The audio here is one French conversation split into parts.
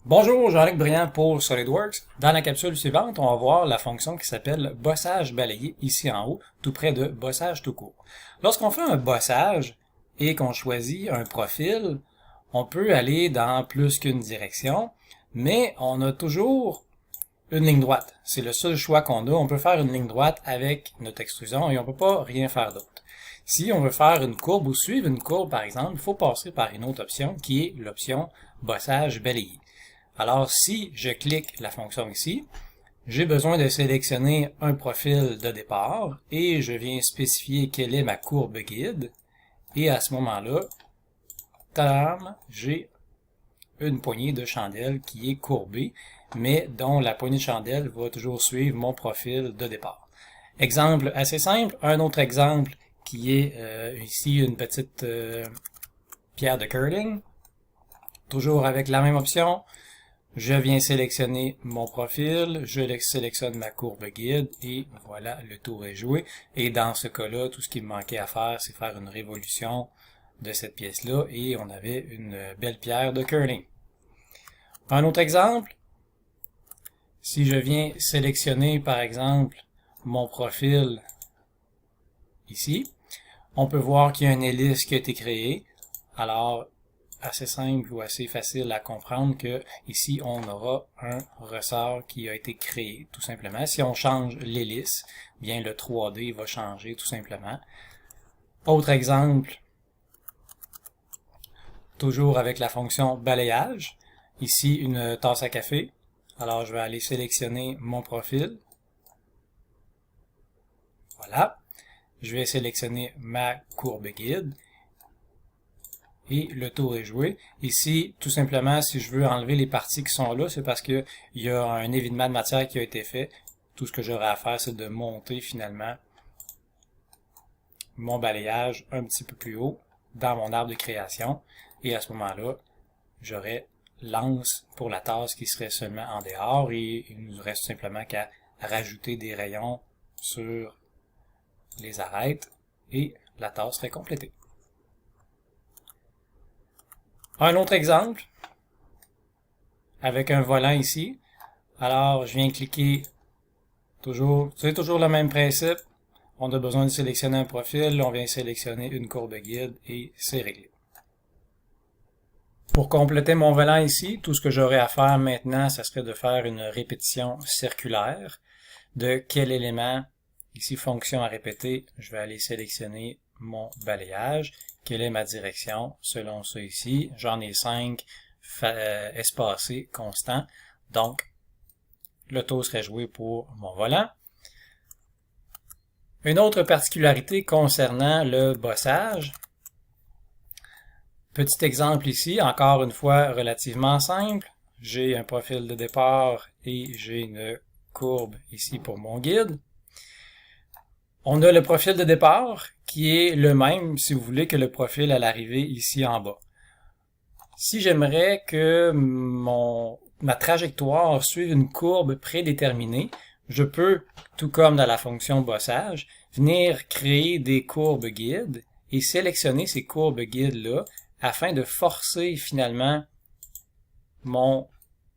Bonjour, Jean-Luc Briand pour SolidWorks. Dans la capsule suivante, on va voir la fonction qui s'appelle bossage balayé ici en haut, tout près de bossage tout court. Lorsqu'on fait un bossage et qu'on choisit un profil, on peut aller dans plus qu'une direction, mais on a toujours une ligne droite. C'est le seul choix qu'on a. On peut faire une ligne droite avec notre extrusion et on peut pas rien faire d'autre. Si on veut faire une courbe ou suivre une courbe, par exemple, il faut passer par une autre option qui est l'option bossage balayé. Alors, si je clique la fonction ici, j'ai besoin de sélectionner un profil de départ et je viens spécifier quelle est ma courbe guide. Et à ce moment-là, tadam, j'ai une poignée de chandelle qui est courbée, mais dont la poignée de chandelle va toujours suivre mon profil de départ. Exemple assez simple. Un autre exemple qui est ici une petite pierre de curling. Toujours avec la même option. Je viens sélectionner mon profil, je sélectionne ma courbe guide et voilà, le tour est joué. Et dans ce cas-là, tout ce qui me manquait à faire, c'est faire une révolution de cette pièce-là et on avait une belle pierre de curling. Un autre exemple, si je viens sélectionner par exemple mon profil ici, on peut voir qu'il y a une hélice qui a été créée. Alors, assez simple ou assez facile à comprendre que ici on aura un ressort qui a été créé tout simplement. Si on change l'hélice, bien le 3D va changer tout simplement. Autre exemple, toujours avec la fonction balayage. Ici une tasse à café. Alors je vais aller sélectionner mon profil. Voilà. Je vais sélectionner ma courbe guide. Et le tour est joué. Ici, tout simplement, si je veux enlever les parties qui sont là, c'est parce qu'il y a un évidement de matière qui a été fait. Tout ce que j'aurai à faire, c'est de monter finalement mon balayage un petit peu plus haut dans mon arbre de création. Et à ce moment-là, j'aurai l'anse pour la tasse qui serait seulement en dehors et il nous reste simplement qu'à rajouter des rayons sur les arêtes et la tasse serait complétée. Un autre exemple, avec un volant ici. Alors, je viens cliquer, c'est toujours le même principe. On a besoin de sélectionner un profil, on vient sélectionner une courbe guide et c'est réglé. Pour compléter mon volant ici, tout ce que j'aurais à faire maintenant, ce serait de faire une répétition circulaire de quel élément, ici fonction à répéter, je vais aller sélectionner mon balayage. Quelle est ma direction selon ça ici? J'en ai 5 espacés constants. Donc, le tour serait joué pour mon volant. Une autre particularité concernant le bossage. Petit exemple ici, encore une fois relativement simple. J'ai un profil de départ et j'ai une courbe ici pour mon guide. On a le profil de départ qui est le même, si vous voulez, que le profil à l'arrivée ici en bas. Si j'aimerais que ma trajectoire suive une courbe prédéterminée, je peux, tout comme dans la fonction bossage, venir créer des courbes guides et sélectionner ces courbes guides-là afin de forcer finalement mon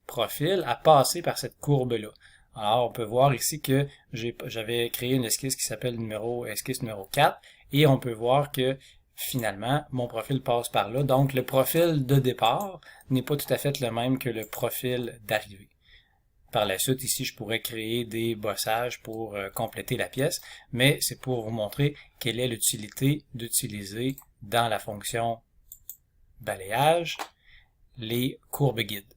profil à passer par cette courbe-là. Alors, on peut voir ici que j'avais créé une esquisse qui s'appelle esquisse numéro 4 et on peut voir que finalement, mon profil passe par là. Donc, le profil de départ n'est pas tout à fait le même que le profil d'arrivée. Par la suite, ici, je pourrais créer des bossages pour compléter la pièce, mais c'est pour vous montrer quelle est l'utilité d'utiliser dans la fonction balayage les courbes guides.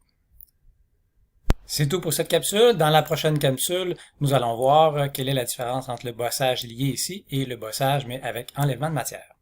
C'est tout pour cette capsule. Dans la prochaine capsule, nous allons voir quelle est la différence entre le bossage lié ici et le bossage mais avec enlèvement de matière.